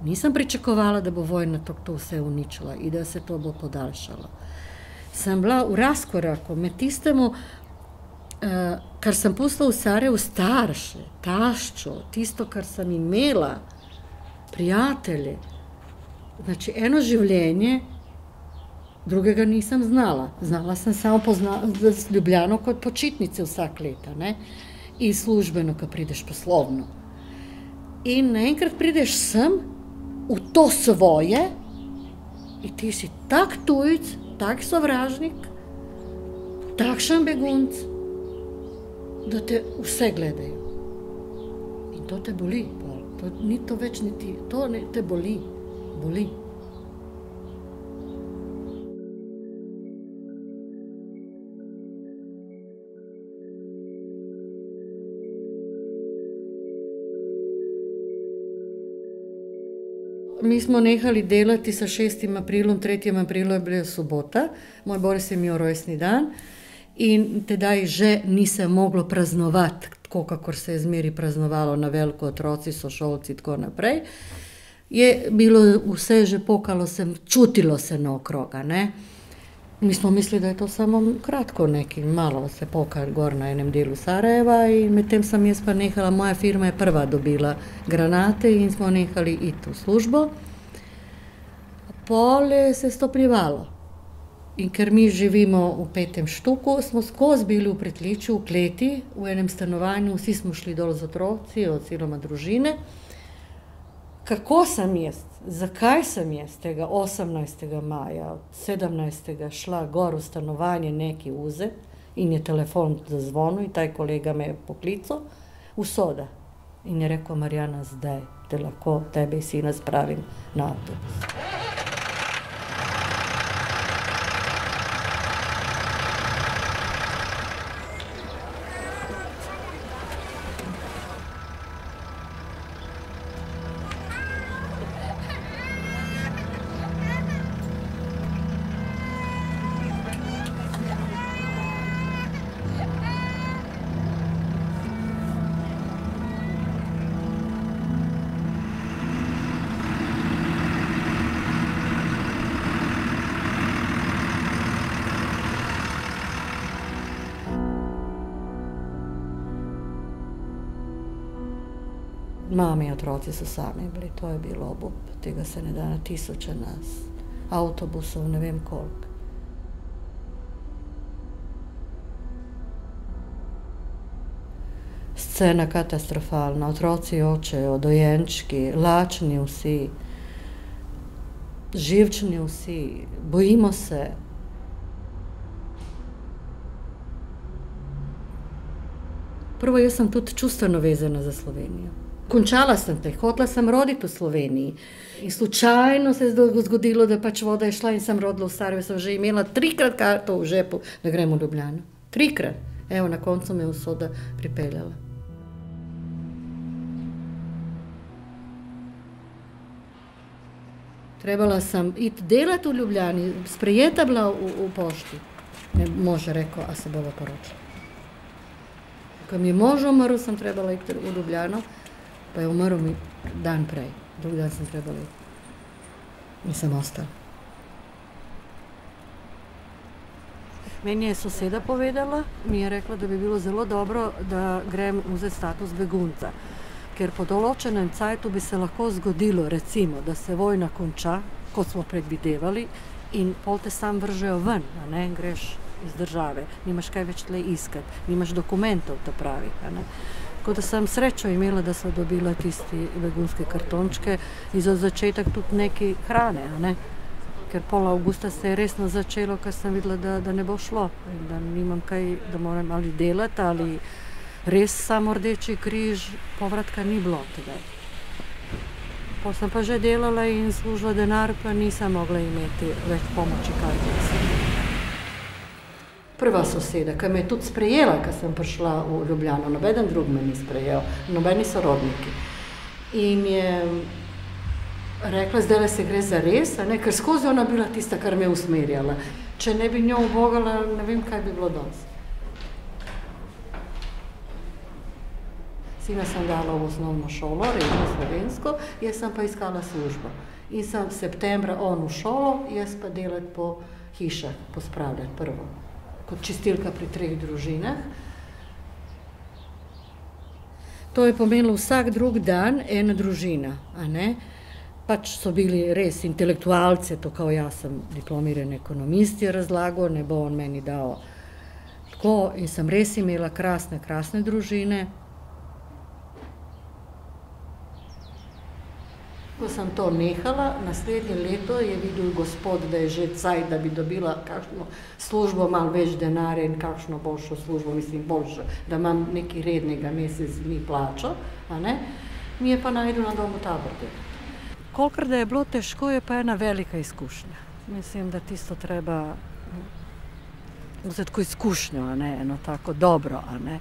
nisem pričakovala, da bo vojna to vse uničila in da se to bo podaljšalo. Sem bila v razkoraku med tistemu, kar sem pustila v Sarajevu, starše, taščo, tisto, kar sem imela, prijatelje. Znači, eno življenje, drugega nisem znala. Znala sem samo Ljubljano kot počitnice vsak leta, ne? In službeno, ko prideš poslovno. In naenkrat prideš sem, v to svoje, in ti si tak tujec, tak sovražnik, takšen begunc, da te vse gledajo. In to te boli. Ni to več niti, to te boli. Boli. Mi smo nehali delati sa 6. aprilom, 3. aprilu je bila sobota, moj Boris je imel rojstni dan in tedaj že ni se moglo praznovati, tako kakor se je zmeri praznovalo na veliko, otroci, sošolci in tako naprej. Je bilo vse že pokalo se, čutilo se naokroga, ne. Mi smo mislili, da je to samo kratko nekaj, malo se poka gor na enem delu Sarajeva in medtem sem jaz pa nehala, moja firma je prva dobila granate in smo nehali iti v službo. Pole se stopnjevalo. In ker mi živimo v 5. štuku, smo skozi bili v pritličju, v kleti, v enem stanovanju, vsi smo šli dol z otroci, oziroma družine. Kako sem jaz, zakaj sem jaz tega 18. maja, 17. šla gor v stanovanje neki vzeti in je telefon zazvonil in taj kolega me je poklical, usoda. In je rekel, Marjana, zdaj te lahko tebe in sina spravim na avtobus. Mame in otroci so sami bili, to je bilo obup, tega se ne da na tisoče nas, avtobusov, ne vem koliko. Scena katastrofalna, otroci jočejo, dojenčki, lačni vsi, živčni vsi, bojimo se. Prvo, jaz sem tudi čustveno vezana za Slovenijo. Končala sem te, hotela sem roditi v Sloveniji. In slučajno se je zgodilo, da pač voda je šla in sem rodila v Sarajevu. Sem že imela 3-krat karto v žepu, da grem v Ljubljano. 3-krat. Evo, na koncu me je usoda pripeljala. Trebala sem iti delati v Ljubljani, sprejeta bila v pošti. Mož je rekel, a se bova poročila. Ko mi je mož umrl, sem trebala iti v Ljubljano, pa je umrl mi dan prej. Drugi dan sem trebala iti. In sem ostala. Meni je soseda povedala, mi je rekla, da bi bilo zelo dobro, da grem vzeti status begunca. Ker po določenem cajtu bi se lahko zgodilo, recimo, da se vojna konča, kot smo predvidevali, in pol te sam vržejo ven, a ne, greš iz države, nimaš kaj več tle iskati, nimaš dokumentov, to pravi, a ne. Tako da sem srečo imela, da sem dobila tisti begunske kartončke in za začetek tudi nekaj hrane, a ne. Ker pol avgusta se je resno začelo, ker sem videla, da ne bo šlo in da nimam kaj, da moram ali delati, ali res samo Rdeči križ, povratka ni bilo tedaj. Pol sem pa že delala in služila denar, pa nisem mogla imeti več pomoči Karitasu. Prva soseda, ki me je tudi sprejela, ko sem prišla v Ljubljano, nobeden drug me ni sprejel, nobeni sorodniki. In je rekla, zdaj se gre za res, ker skozi ona bila tista, kar me je usmerjala. Če ne bi njo ubogala, ne vem, kaj bi bilo danes. Sina sem dala v osnovno šolo, redno slovensko, jaz sem pa iskala službo. In sem septembra on v šolo, jaz pa delati po hišah, pospravljati prvo. Kot čistilka pri 3 družinah. To je pomenilo vsak drug dan ena družina, a ne? Pač so bili res intelektualci, to kao jaz sem diplomiran ekonomist, je razlagal, ne bo on meni dal tako. In sem res imela krasne, krasne družine. Ko sem to nehala, naslednje leto je videl gospod, da je že cajt, da bi dobila kakšno službo, malo več denarja in kakšno boljšo službo, mislim boljšo, da imam nekaj rednega mesec dni plačo, a ne? Mi je pa najdel na domu Tabor delati. Kolikor da je bilo težko, je pa ena velika izkušnja. Mislim, da tisto treba vzeti kot izkušnjo, a ne, eno tako dobro, a ne.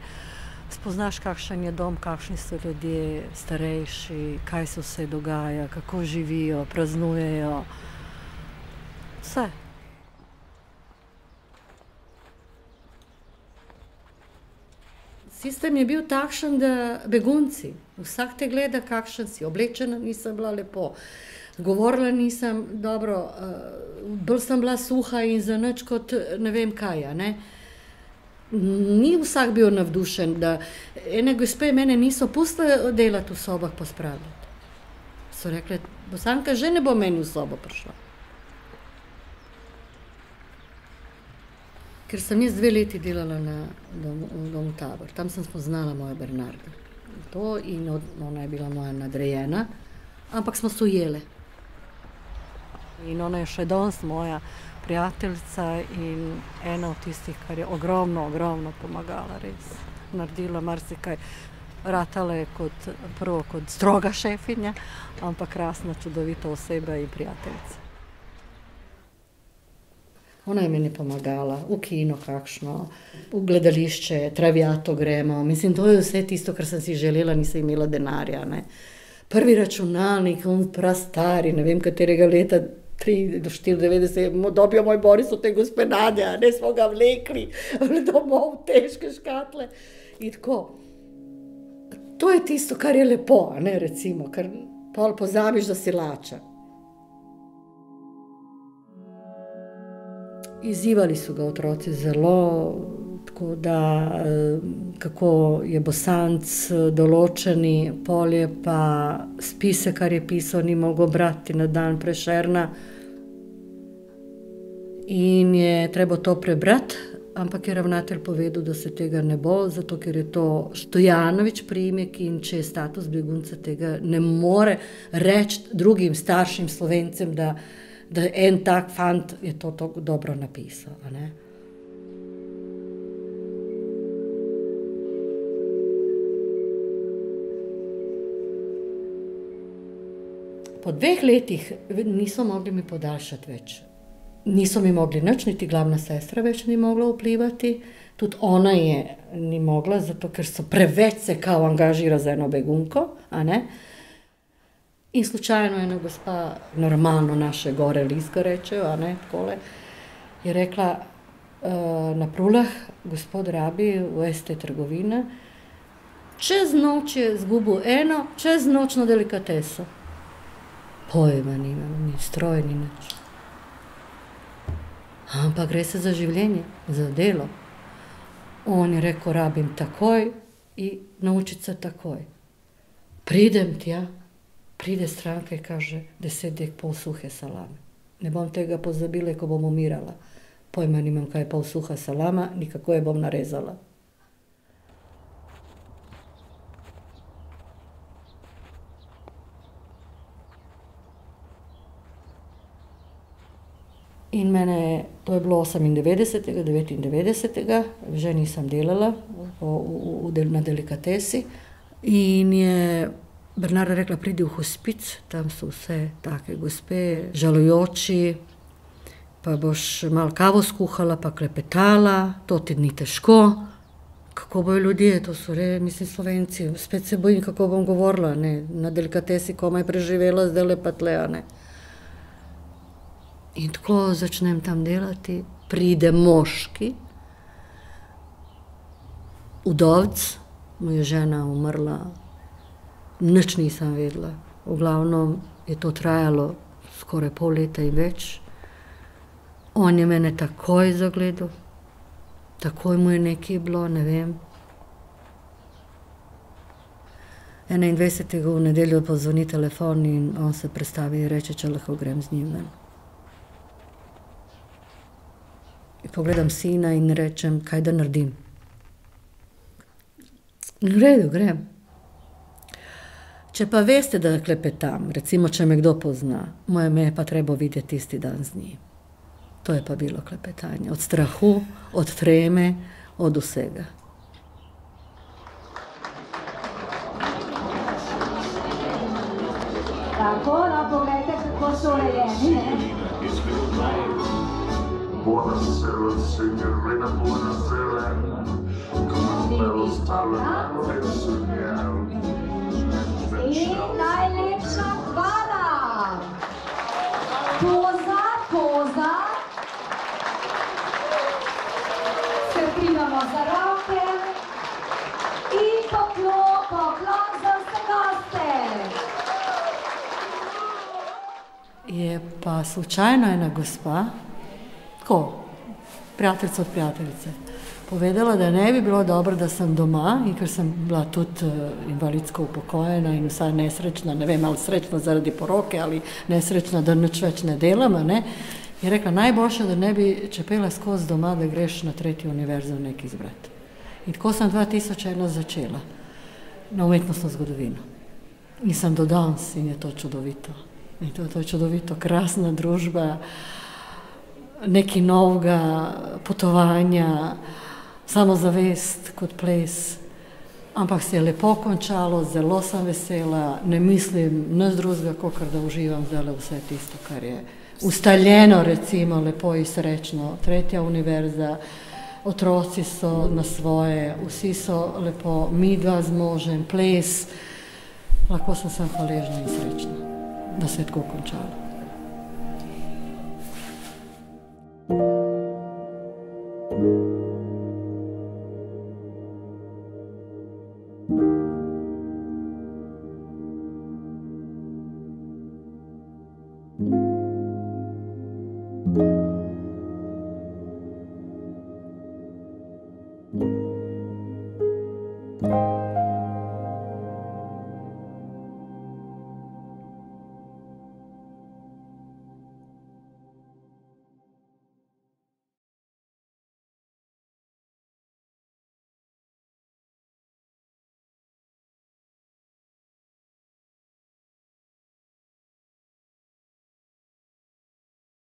Spoznaš, kakšen je dom, kakšni so ljudje, starejši, kaj se vse dogaja, kako živijo, praznujejo. Vse. Sistem je bil takšen, da begunci, vsak te gleda, kakšen si, oblečena nisem bila lepo, govorila nisem dobro, bolj sem bila suha in za nič kot ne vem kaj, a ne. Ni vsak bil navdušen, da ene gospe mene niso pustile delati v sobah pospravljati. So rekle, Bosanka že ne bo meni v sobo prišla. Ker sem jaz 2 leti delala na domu Tabor, tam sem spoznala mojo Bernardo. To in ona je bila moja nadrejena, ampak smo se ujele. In ona je še danes moja prijateljica in ena od tistih, kar je ogromno pomagala, res. Naredila marsikaj. Ratala je prvo kot stroga šefinja, ampak krasna, čudovita oseba in prijateljica. Ona je meni pomagala, v kino kakšno, v gledališče, Traviato gremo. Mislim, to je vse tisto, kar sem si želela, nisem imela denarja, ne. Prvi računalnik, on prastari, ne vem katerega leta, 3 do 94, dobil moj Boris od te gospe Nadja, ne, smo ga vlekli domov, težke škatle. In tako. To je tisto, kar je lepo, ne, recimo, ker pol pozabiš, da si lača. Izzivali so ga otroci zelo, tako da, kako je Bosanc določeni, pol je pa spise, kar je pisal, ni mogel brati na dan Prešerna. In je treba to prebrati, ampak je ravnatelj povedal, da se tega ne bo, zato ker je to Stojanović priimek in če je status begunca, tega ne more reči drugim staršim Slovencem, da en tak fant je to tako dobro napisal, a ne. Po 2 letih niso mogli mi podaljšati več. Niso mi mogli nič, niti glavna sestra več ni mogla vplivati. Tudi ona je ni mogla, zato ker so preveč se kao angažira za eno begunko, a ne. In slučajno ena gospa, normalno naše gore Liska rečejo, a ne, takole, je rekla na Prulah, gospod rabi v ST trgovina, čez noč je zgubil eno, čez nočno delikateso. Pojma nimam, ni stroj, ni nič. Ampak gre se za življenje, za delo. On je rekel, rabim takoj in naučiti se takoj. Pridem tja, pride stranka in kaže 10 dek pol suhe salame. Ne bom tega pozabila, ko bom umirala. Pojma nimam, kaj je pol suha salama, nikako je bom narezala. In mene, to je bilo 98., 99., že nisem delala na delikatesi. In je Bernarda rekla, pridi v hospic, tam so vse take gospe, žalujoči, pa boš malo kavo skuhala, pa klepetala, to ti ni težko. Kako bojo ljudje, to so mislim Slovenci, spet se bojim, kako bom govorila, ne, na delikatesi komaj preživela, zdajle pa tle, ne. In tako začnem tam delati, pride moški, udovc, mu je žena umrla, nič nisem vedela. V glavnom je to trajalo skoraj pol leta in več. On je mene takoj zagledal, takoj mu je nekaj bilo, ne vem. 21. v nedeljo pozvoni telefon in on se predstavi in reče, če lahko grem z njim ven. In pogledam sina in rečem, kaj da naredim. V redu, grem. Če pa veste, da klepetam, recimo, če me kdo pozna, me je pa treba videti tisti dan z njim. To je pa bilo klepetanje. Od strahu, od treme, od vsega. Tako, no, pogledajte, kako so urejeni, ne? In najlepša hvala! Poza, poza. Se primamo za roke. In poklon za vse goste. Je pa slučajno ena gospa, tako, prijateljica od prijateljice, povedala, da ne bi bilo dobro, da sem doma, in ker sem bila tudi invalidsko upokojena in vsa nesrečna, ne vem, ali srečna zaradi poroke ali nesrečna, da nič več ne delam, ne, je rekla, najboljše, da ne bi čepela skozi doma, da greš na 3. univerzo nekaj izbrati. In tako sem 2001 začela na umetnostno zgodovino. In sem do danes in je to čudovito. In to je čudovito, krasna družba, nekaj novega, potovanja, samozavest kot ples. Ampak se je lepo končalo, zelo sem vesela, ne mislim nič drugega, kakor da uživam zdaj vse tisto, kar je ustaljeno, recimo, lepo in srečno. 3. univerza, otroci so na svoje, vsi so lepo, midva z možem, ples. Lahko sem hvaležna in srečna, da se je tako končalo. Thank you.